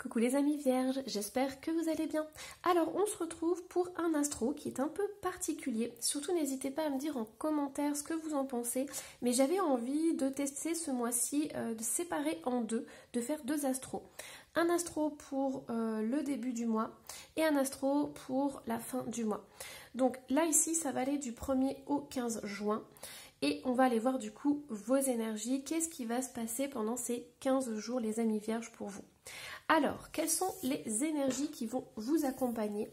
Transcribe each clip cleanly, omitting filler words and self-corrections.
Coucou les amis vierges, j'espère que vous allez bien. Alors on se retrouve pour un astro qui est un peu particulier. Surtout n'hésitez pas à me dire en commentaire ce que vous en pensez. Mais j'avais envie de tester ce mois-ci, de séparer en deux, de faire deux astros. Un astro pour le début du mois et un astro pour la fin du mois. Donc là ici ça va aller du 1er au 15 juin. Et on va aller voir du coup vos énergies, qu'est-ce qui va se passer pendant ces 15 jours les amis vierges pour vous. Alors, quelles sont les énergies qui vont vous accompagner?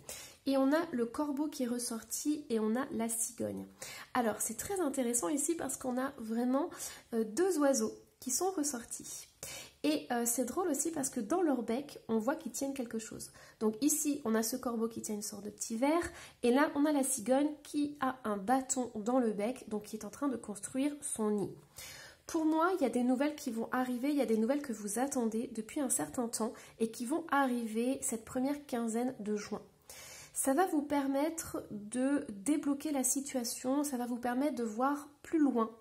Et on a le corbeau qui est ressorti et on a la cigogne. Alors, c'est très intéressant ici parce qu'on a vraiment deux oiseaux qui sont ressortis. Et c'est drôle aussi parce que dans leur bec, on voit qu'ils tiennent quelque chose. Donc ici, on a ce corbeau qui tient une sorte de petit verre. Et là, on a la cigogne qui a un bâton dans le bec, donc qui est en train de construire son nid. Pour moi, il y a des nouvelles qui vont arriver, il y a des nouvelles que vous attendez depuis un certain temps et qui vont arriver cette première quinzaine de juin. Ça va vous permettre de débloquer la situation, ça va vous permettre de voir plus loin,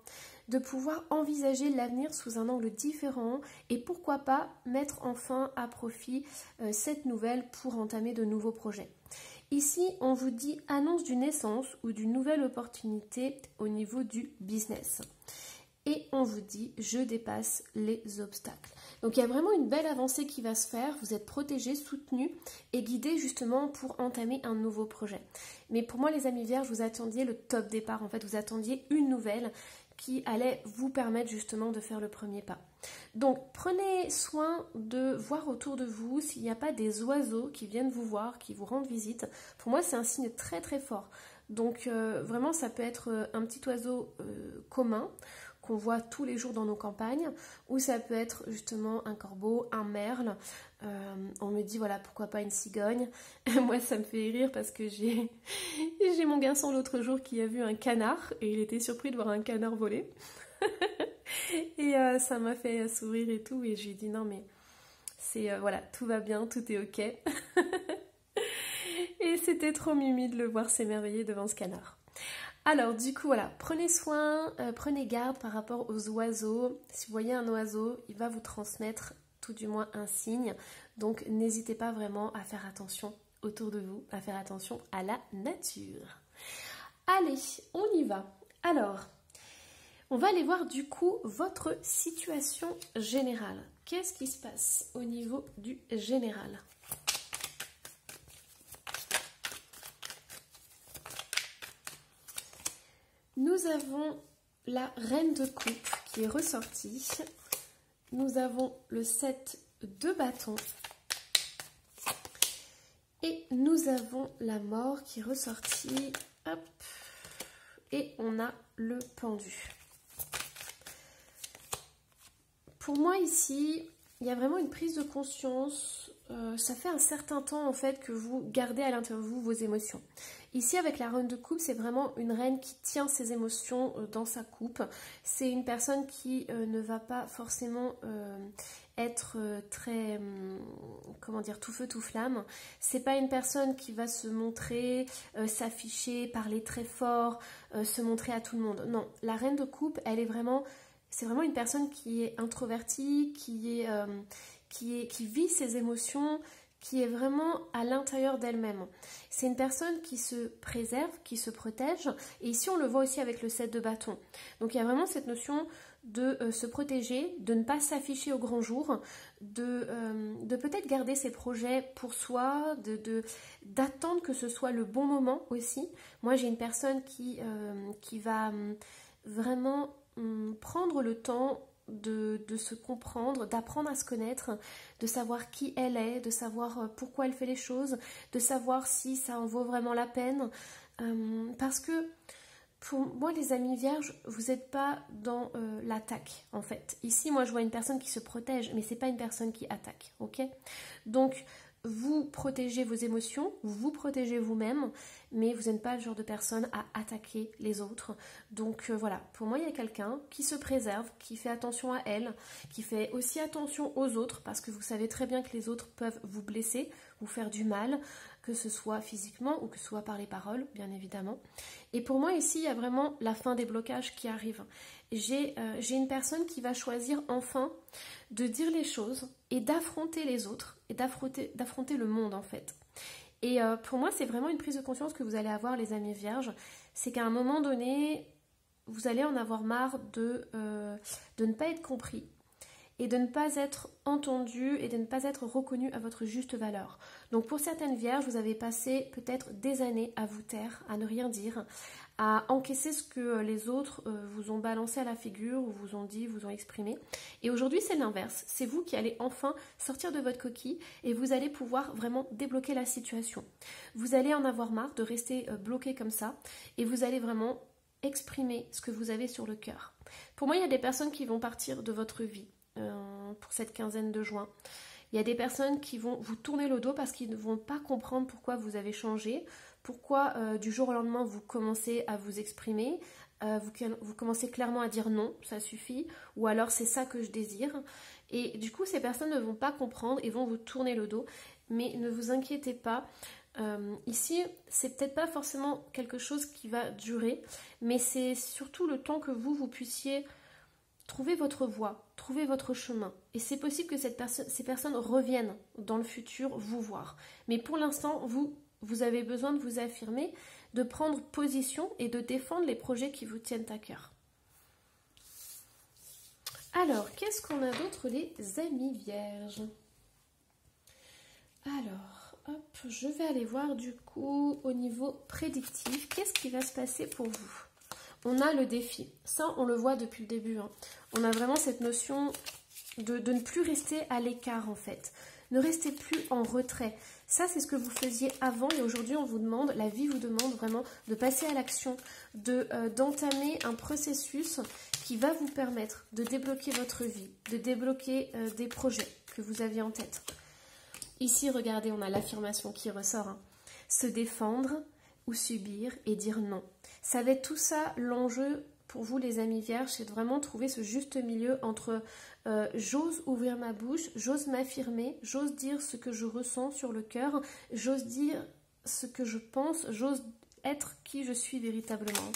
de pouvoir envisager l'avenir sous un angle différent et pourquoi pas mettre enfin à profit cette nouvelle pour entamer de nouveaux projets. Ici, on vous dit annonce d'une naissance ou d'une nouvelle opportunité au niveau du business. Et on vous dit je dépasse les obstacles. Donc il y a vraiment une belle avancée qui va se faire, vous êtes protégés, soutenus et guidés justement pour entamer un nouveau projet. Mais pour moi les amis vierges, vous attendiez le top départ, en fait vous attendiez une nouvelle qui allait vous permettre justement de faire le premier pas. Donc prenez soin de voir autour de vous s'il n'y a pas des oiseaux qui viennent vous voir, qui vous rendent visite. Pour moi c'est un signe très très fort. Donc vraiment ça peut être un petit oiseau commun qu'on voit tous les jours dans nos campagnes, ou ça peut être justement un corbeau, un merle. On me dit voilà pourquoi pas une cigogne. Moi ça me fait rire parce que j'ai mon garçon l'autre jour qui a vu un canard et il était surpris de voir un canard voler. Et ça m'a fait sourire et tout et je lui ai dit non mais c'est voilà tout va bien, tout est ok. Et c'était trop mimi de le voir s'émerveiller devant ce canard. Alors du coup voilà, prenez soin, prenez garde par rapport aux oiseaux. Si vous voyez un oiseau, il va vous transmettre tout du moins un signe. Donc n'hésitez pas vraiment à faire attention autour de vous, à faire attention à la nature. Allez, on y va. Alors, on va aller voir du coup votre situation générale. Qu'est-ce qui se passe au niveau du général ? Nous avons la reine de coupe qui est ressortie. Nous avons le 7 de bâton. Et nous avons la mort qui est ressortie. Hop. Et on a le pendu. Pour moi ici, il y a vraiment une prise de conscience. Ça fait un certain temps en fait que vous gardez à l'intérieur de vous vos émotions. Ici avec la reine de coupe, c'est vraiment une reine qui tient ses émotions dans sa coupe. C'est une personne qui ne va pas forcément être très, comment dire, tout feu tout flamme. C'est pas une personne qui va se montrer, s'afficher, parler très fort, se montrer à tout le monde. Non, la reine de coupe, elle est vraiment, c'est vraiment une personne qui est introvertie, qui vit ses émotions, qui est vraiment à l'intérieur d'elle-même. C'est une personne qui se préserve, qui se protège. Et ici, on le voit aussi avec le 7 de bâton. Donc, il y a vraiment cette notion de se protéger, de ne pas s'afficher au grand jour, de peut-être garder ses projets pour soi, d'attendre que ce soit le bon moment aussi. Moi, j'ai une personne qui va vraiment prendre le temps de se comprendre, d'apprendre à se connaître, de savoir qui elle est, de savoir pourquoi elle fait les choses, de savoir si ça en vaut vraiment la peine. Parce que pour moi, les amis vierges, vous n'êtes pas dans l'attaque, en fait. Ici, moi, je vois une personne qui se protège, mais c'est pas une personne qui attaque, ok ? Donc, vous protégez vos émotions, vous protégez vous-même, mais vous n'êtes pas le genre de personne à attaquer les autres. Donc voilà, pour moi il y a quelqu'un qui se préserve, qui fait attention à elle, qui fait aussi attention aux autres, parce que vous savez très bien que les autres peuvent vous blesser, vous faire du mal, que ce soit physiquement ou que ce soit par les paroles, bien évidemment. Et pour moi ici, il y a vraiment la fin des blocages qui arrive. J'ai une personne qui va choisir enfin de dire les choses et d'affronter les autres et d'affronter le monde en fait. Et pour moi, c'est vraiment une prise de conscience que vous allez avoir, les amis vierges. C'est qu'à un moment donné, vous allez en avoir marre de ne pas être compris et de ne pas être entendu et de ne pas être reconnu à votre juste valeur. Donc pour certaines vierges, vous avez passé peut-être des années à vous taire, à ne rien dire, à encaisser ce que les autres vous ont balancé à la figure, ou vous ont dit, vous ont exprimé. Et aujourd'hui, c'est l'inverse. C'est vous qui allez enfin sortir de votre coquille et vous allez pouvoir vraiment débloquer la situation. Vous allez en avoir marre de rester bloqué comme ça et vous allez vraiment exprimer ce que vous avez sur le cœur. Pour moi, il y a des personnes qui vont partir de votre vie pour cette quinzaine de juin. Il y a des personnes qui vont vous tourner le dos parce qu'ils ne vont pas comprendre pourquoi vous avez changé, pourquoi du jour au lendemain vous commencez à vous exprimer, vous commencez clairement à dire non, ça suffit, ou alors c'est ça que je désire. Et du coup, ces personnes ne vont pas comprendre et vont vous tourner le dos. Mais ne vous inquiétez pas, ici, c'est peut-être pas forcément quelque chose qui va durer, mais c'est surtout le temps que vous puissiez trouver votre voie, trouver votre chemin. Et c'est possible que ces personnes reviennent dans le futur vous voir. Mais pour l'instant, vous avez besoin de vous affirmer, de prendre position et de défendre les projets qui vous tiennent à cœur. Alors, qu'est-ce qu'on a d'autre, les amis vierges? Alors, hop, je vais aller voir du coup au niveau prédictif. Qu'est-ce qui va se passer pour vous? On a le défi. Ça, on le voit depuis le début. On a vraiment cette notion de ne plus rester à l'écart en fait. Ne restez plus en retrait. Ça, c'est ce que vous faisiez avant et aujourd'hui, on vous demande, la vie vous demande vraiment de passer à l'action, d'entamer un processus qui va vous permettre de débloquer votre vie, de débloquer des projets que vous aviez en tête. Ici, regardez, on a l'affirmation qui ressort. Se défendre ou subir et dire non. Ça va être tout ça l'enjeu pour vous les amis vierges, c'est de vraiment trouver ce juste milieu entre j'ose ouvrir ma bouche, j'ose m'affirmer, j'ose dire ce que je ressens sur le cœur, j'ose dire ce que je pense, j'ose être qui je suis véritablement.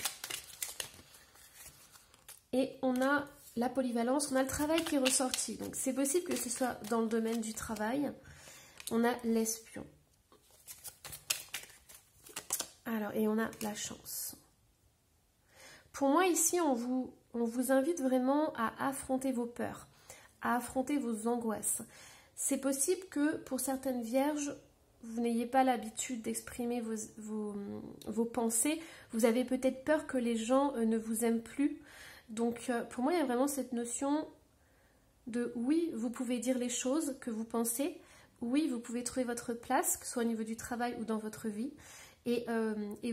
Et on a la polyvalence, on a le travail qui est ressorti. Donc c'est possible que ce soit dans le domaine du travail. On a l'espion. Alors, et on a la chance. Pour moi, ici, on vous invite vraiment à affronter vos peurs, à affronter vos angoisses. C'est possible que pour certaines vierges, vous n'ayez pas l'habitude d'exprimer vos pensées. Vous avez peut-être peur que les gens ne vous aiment plus. Donc, pour moi, il y a vraiment cette notion de oui, vous pouvez dire les choses que vous pensez. Oui, vous pouvez trouver votre place, que ce soit au niveau du travail ou dans votre vie. Et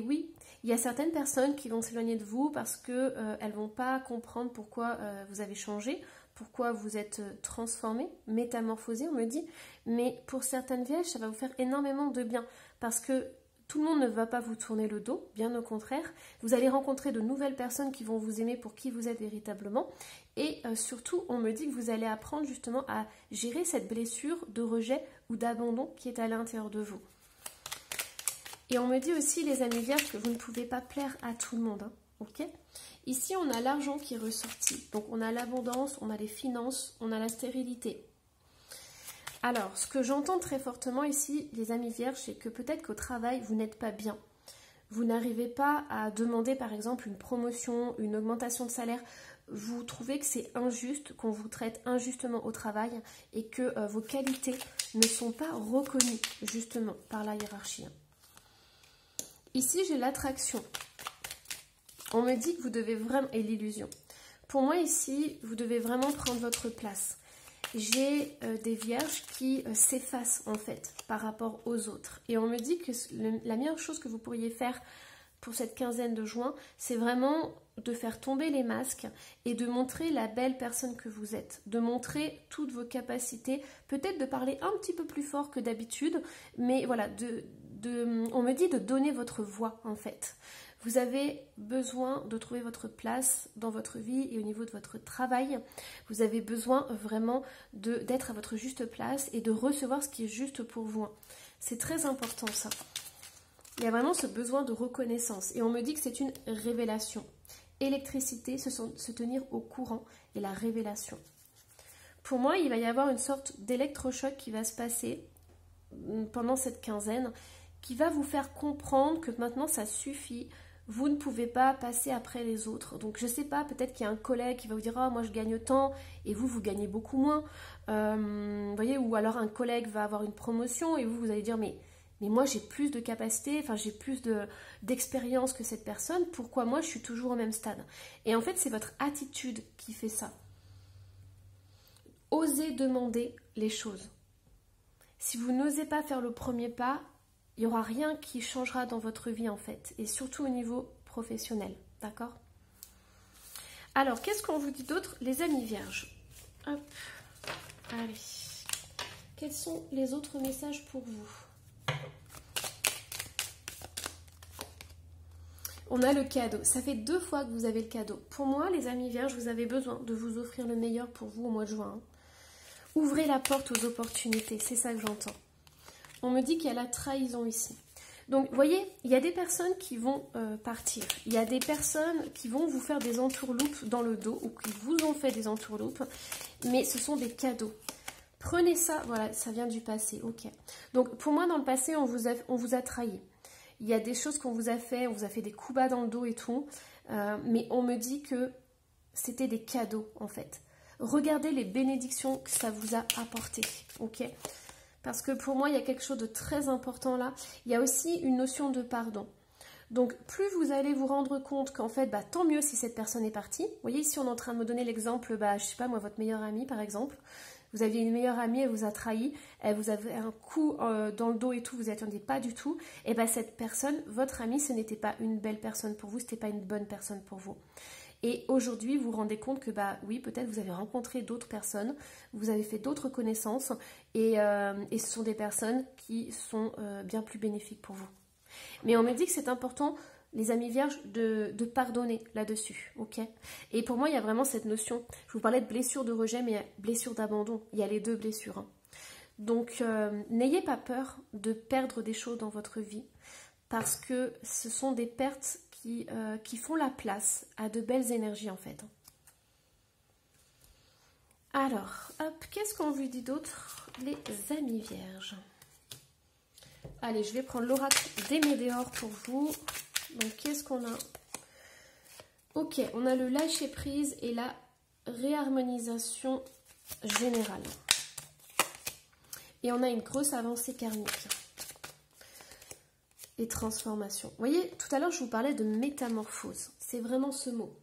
oui, il y a certaines personnes qui vont s'éloigner de vous parce qu'elles ne vont pas comprendre pourquoi vous avez changé, pourquoi vous êtes transformé, métamorphosé, on me dit. Mais pour certaines vierges, ça va vous faire énormément de bien parce que tout le monde ne va pas vous tourner le dos, bien au contraire. Vous allez rencontrer de nouvelles personnes qui vont vous aimer pour qui vous êtes véritablement. Et surtout, on me dit que vous allez apprendre justement à gérer cette blessure de rejet ou d'abandon qui est à l'intérieur de vous. Et on me dit aussi, les amis vierges, que vous ne pouvez pas plaire à tout le monde. Ok ? Ici, on a l'argent qui est ressorti. Donc, on a l'abondance, on a les finances, on a la stérilité. Alors, ce que j'entends très fortement ici, les amis vierges, c'est que peut-être qu'au travail, vous n'êtes pas bien. Vous n'arrivez pas à demander, par exemple, une promotion, une augmentation de salaire. Vous trouvez que c'est injuste, qu'on vous traite injustement au travail et que vos qualités ne sont pas reconnues, justement, par la hiérarchie. Ici, j'ai l'attraction. On me dit que vous devez vraiment... Et l'illusion. Pour moi, ici, vous devez vraiment prendre votre place. J'ai des vierges qui s'effacent, en fait, par rapport aux autres. Et on me dit que la meilleure chose que vous pourriez faire pour cette quinzaine de juin, c'est vraiment de faire tomber les masques et de montrer la belle personne que vous êtes. De montrer toutes vos capacités. Peut-être de parler un petit peu plus fort que d'habitude, mais voilà, on me dit de donner votre voix en fait. Vous avez besoin de trouver votre place dans votre vie et au niveau de votre travail. Vous avez besoin vraiment d'être à votre juste place et de recevoir ce qui est juste pour vous. C'est très important ça. Il y a vraiment ce besoin de reconnaissance. Et on me dit que c'est une révélation. Électricité, se tenir au courant et la révélation. Pour moi, il va y avoir une sorte d'électrochoc qui va se passer pendant cette quinzaine qui va vous faire comprendre que maintenant ça suffit. Vous ne pouvez pas passer après les autres. Donc je ne sais pas, peut-être qu'il y a un collègue qui va vous dire « Ah, moi je gagne tant » et vous gagnez beaucoup moins. Voyez, ou alors un collègue va avoir une promotion et vous allez dire « Mais moi j'ai plus de capacité, enfin j'ai plus d'expérience que cette personne, pourquoi moi je suis toujours au même stade ?» Et en fait c'est votre attitude qui fait ça. Osez demander les choses. Si vous n'osez pas faire le premier pas, il n'y aura rien qui changera dans votre vie en fait, et surtout au niveau professionnel, d'accord? Alors, qu'est-ce qu'on vous dit d'autre, les amis vierges? Hop, allez. Quels sont les autres messages pour vous? On a le cadeau. Ça fait 2 fois que vous avez le cadeau. Pour moi, les amis vierges, vous avez besoin de vous offrir le meilleur pour vous au mois de juin. Ouvrez la porte aux opportunités, c'est ça que j'entends. On me dit qu'il y a la trahison ici. Donc, vous voyez, il y a des personnes qui vont partir. Il y a des personnes qui vont vous faire des entourloupes dans le dos ou qui vous ont fait des entourloupes. Mais ce sont des cadeaux. Prenez ça, voilà, ça vient du passé, ok. Donc, pour moi, dans le passé, on vous a trahi. Il y a des choses qu'on vous a fait, on vous a fait des coups bas dans le dos et tout. Mais on me dit que c'était des cadeaux, en fait. Regardez les bénédictions que ça vous a apporté, ok? Parce que pour moi, il y a quelque chose de très important là. Il y a aussi une notion de pardon. Donc, plus vous allez vous rendre compte qu'en fait, tant mieux si cette personne est partie. Vous voyez, ici, on est en train de me donner l'exemple, je sais pas, moi, votre meilleure amie, par exemple. Vous aviez une meilleure amie, elle vous a trahi, elle vous avait un coup dans le dos et tout, vous n'y attendiez pas du tout. Et cette personne, votre amie, ce n'était pas une belle personne pour vous, ce n'était pas une bonne personne pour vous. Et aujourd'hui, vous vous rendez compte que, oui, peut-être vous avez rencontré d'autres personnes, vous avez fait d'autres connaissances, et ce sont des personnes qui sont bien plus bénéfiques pour vous. Mais on me dit que c'est important, les amis vierges, de pardonner là-dessus, ok? Et pour moi, il y a vraiment cette notion, je vous parlais de blessure de rejet, mais il y a blessure d'abandon, il y a les deux blessures. Hein. Donc, n'ayez pas peur de perdre des choses dans votre vie, parce que ce sont des pertes qui font la place à de belles énergies en fait. Alors, hop, qu'est-ce qu'on vous dit d'autre, les amis vierges? Allez, je vais prendre l'oracle des Médéors pour vous. Donc, qu'est-ce qu'on a? Ok, on a le lâcher prise et la réharmonisation générale. Et on a une grosse avancée karmique. Et transformation. Vous voyez, tout à l'heure, je vous parlais de métamorphose. C'est vraiment ce mot.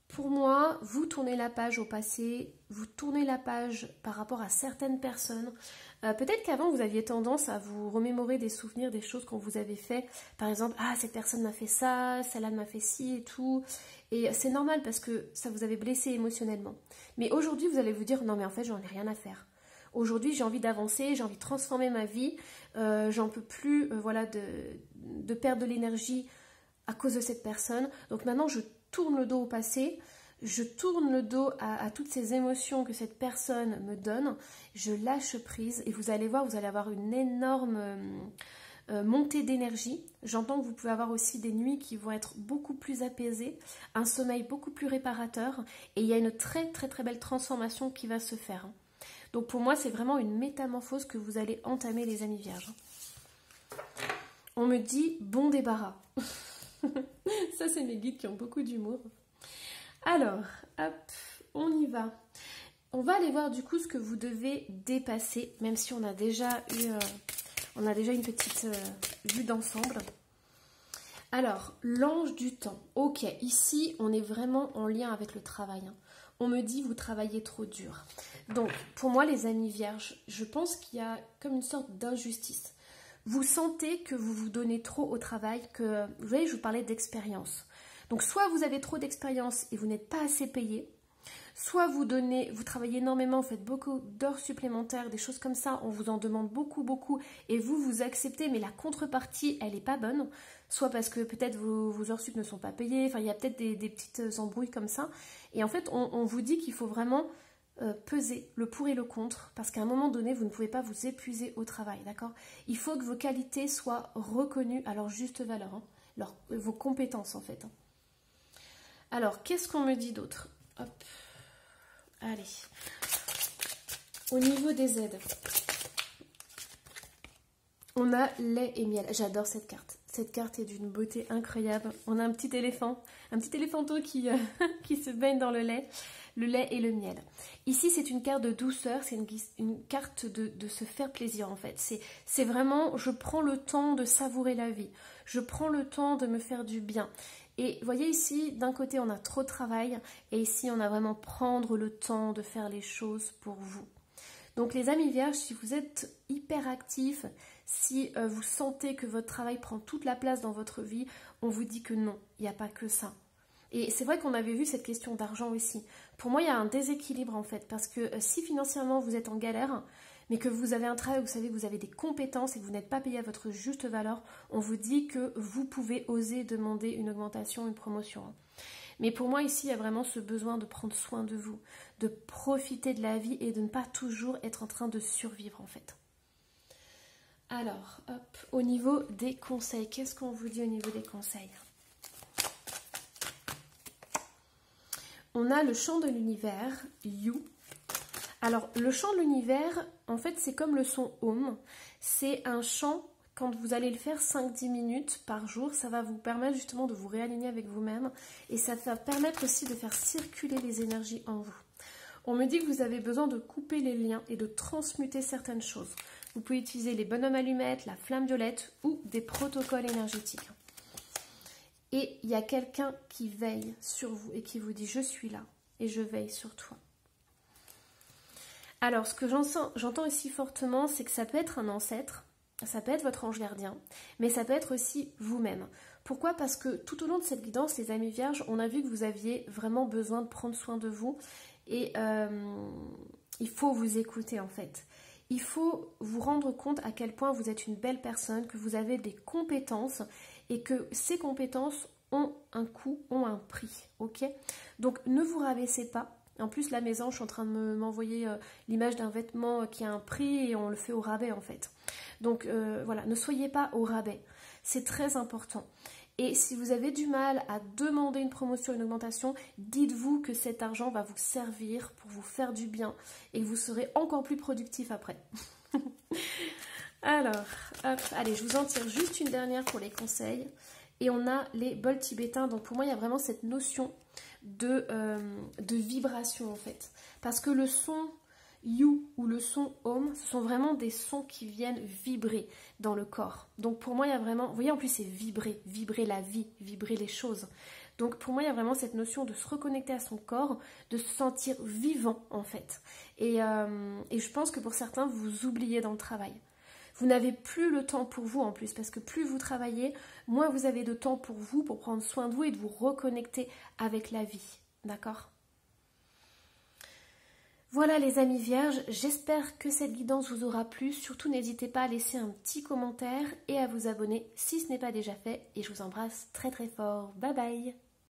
Pour moi, vous tournez la page au passé, vous tournez la page par rapport à certaines personnes. Peut-être qu'avant, vous aviez tendance à vous remémorer des souvenirs, des choses qu'on vous avait fait. Par exemple, ah, cette personne m'a fait ça, celle-là m'a fait ci et tout. Et c'est normal parce que ça vous avait blessé émotionnellement. Mais aujourd'hui, vous allez vous dire, non mais en fait, j'en ai rien à faire. Aujourd'hui, j'ai envie d'avancer, j'ai envie de transformer ma vie. J'en peux plus voilà, de perdre de l'énergie à cause de cette personne. Donc maintenant, je tourne le dos au passé. Je tourne le dos à toutes ces émotions que cette personne me donne. Je lâche prise et vous allez voir, vous allez avoir une énorme montée d'énergie. J'entends que vous pouvez avoir aussi des nuits qui vont être beaucoup plus apaisées, un sommeil beaucoup plus réparateur. Et il y a une très très très belle transformation qui va se faire. Donc pour moi, c'est vraiment une métamorphose que vous allez entamer, les amis vierges. On me dit bon débarras. Ça, c'est mes guides qui ont beaucoup d'humour. Alors, hop, on y va. On va aller voir du coup ce que vous devez dépasser, même si on a déjà eu, une petite vue d'ensemble. Alors, l'ange du temps. Ok, ici, on est vraiment en lien avec le travail. Hein. On me dit, vous travaillez trop dur. Donc, pour moi, les amis vierges, je pense qu'il y a comme une sorte d'injustice. Vous sentez que vous vous donnez trop au travail, que, vous voyez, je vous parlais d'expérience. Donc, soit vous avez trop d'expérience et vous n'êtes pas assez payé, soit vous travaillez énormément, vous faites beaucoup d'heures supplémentaires, des choses comme ça, on vous en demande beaucoup, beaucoup, et vous acceptez, mais la contrepartie, elle n'est pas bonne, soit parce que peut-être vos heures sup ne sont pas payées, enfin il y a peut-être des petites embrouilles comme ça, et en fait on vous dit qu'il faut vraiment peser le pour et le contre, parce qu'à un moment donné, vous ne pouvez pas vous épuiser au travail, d'accord? Il faut que vos qualités soient reconnues à leur juste valeur, hein, vos compétences en fait. Alors, qu'est-ce qu'on me dit d'autre? Hop, allez. Au niveau des aides, on a lait et miel. J'adore cette carte. Cette carte est d'une beauté incroyable. On a un petit éléphanto qui se baigne dans le lait et le miel. Ici, c'est une carte de douceur, c'est une carte de se faire plaisir en fait. C'est vraiment, je prends le temps de savourer la vie. Je prends le temps de me faire du bien. Et vous voyez ici, d'un côté, on a trop de travail. Et ici, on a vraiment prendre le temps de faire les choses pour vous. Donc les amis vierges, si vous êtes hyper actifs, si vous sentez que votre travail prend toute la place dans votre vie, on vous dit que non, il n'y a pas que ça. Et c'est vrai qu'on avait vu cette question d'argent aussi. Pour moi, il y a un déséquilibre en fait, parce que si financièrement vous êtes en galère, mais que vous avez un travail, vous savez que vous avez des compétences et que vous n'êtes pas payé à votre juste valeur, on vous dit que vous pouvez oser demander une augmentation, une promotion. Mais pour moi, ici, il y a vraiment ce besoin de prendre soin de vous, de profiter de la vie et de ne pas toujours être en train de survivre, en fait. Alors, hop, au niveau des conseils, qu'est-ce qu'on vous dit au niveau des conseils? On a le chant de l'univers, You. Alors, le chant de l'univers, en fait, c'est comme le son Om. C'est un chant. Quand vous allez le faire 5-10 minutes par jour, ça va vous permettre justement de vous réaligner avec vous-même et ça va permettre aussi de faire circuler les énergies en vous. On me dit que vous avez besoin de couper les liens et de transmuter certaines choses. Vous pouvez utiliser les bonhommes allumettes, la flamme violette ou des protocoles énergétiques. Et il y a quelqu'un qui veille sur vous et qui vous dit « Je suis là et je veille sur toi ». Alors, ce que j'entends ici fortement, c'est que ça peut être un ancêtre. Ça peut être votre ange gardien, mais ça peut être aussi vous-même. Pourquoi? Parce que tout au long de cette guidance, les amis vierges, on a vu que vous aviez vraiment besoin de prendre soin de vous et il faut vous écouter en fait. Il faut vous rendre compte à quel point vous êtes une belle personne, que vous avez des compétences et que ces compétences ont un coût, ont un prix, ok? Donc ne vous rabaissez pas. En plus, là, mes anges sont en train de m'envoyer l'image d'un vêtement qui a un prix et on le fait au rabais en fait. Donc voilà, ne soyez pas au rabais. C'est très important. Et si vous avez du mal à demander une promotion, une augmentation, dites-vous que cet argent va vous servir pour vous faire du bien et que vous serez encore plus productif après. Alors, hop, allez, je vous en tire juste une dernière pour les conseils. Et on a les bols tibétains. Donc pour moi, il y a vraiment cette notion de vibration en fait. Parce que le son You ou le son Om, ce sont vraiment des sons qui viennent vibrer dans le corps. Donc pour moi, il y a vraiment, vous voyez en plus c'est vibrer, vibrer la vie, vibrer les choses. Donc pour moi, il y a vraiment cette notion de se reconnecter à son corps, de se sentir vivant en fait. Et je pense que pour certains, vous oubliez dans le travail. Vous n'avez plus le temps pour vous en plus, parce que plus vous travaillez, moins vous avez de temps pour vous, pour prendre soin de vous et de vous reconnecter avec la vie. D'accord ? Voilà les amis vierges, j'espère que cette guidance vous aura plu. Surtout n'hésitez pas à laisser un petit commentaire et à vous abonner si ce n'est pas déjà fait. Et je vous embrasse très très fort. Bye bye!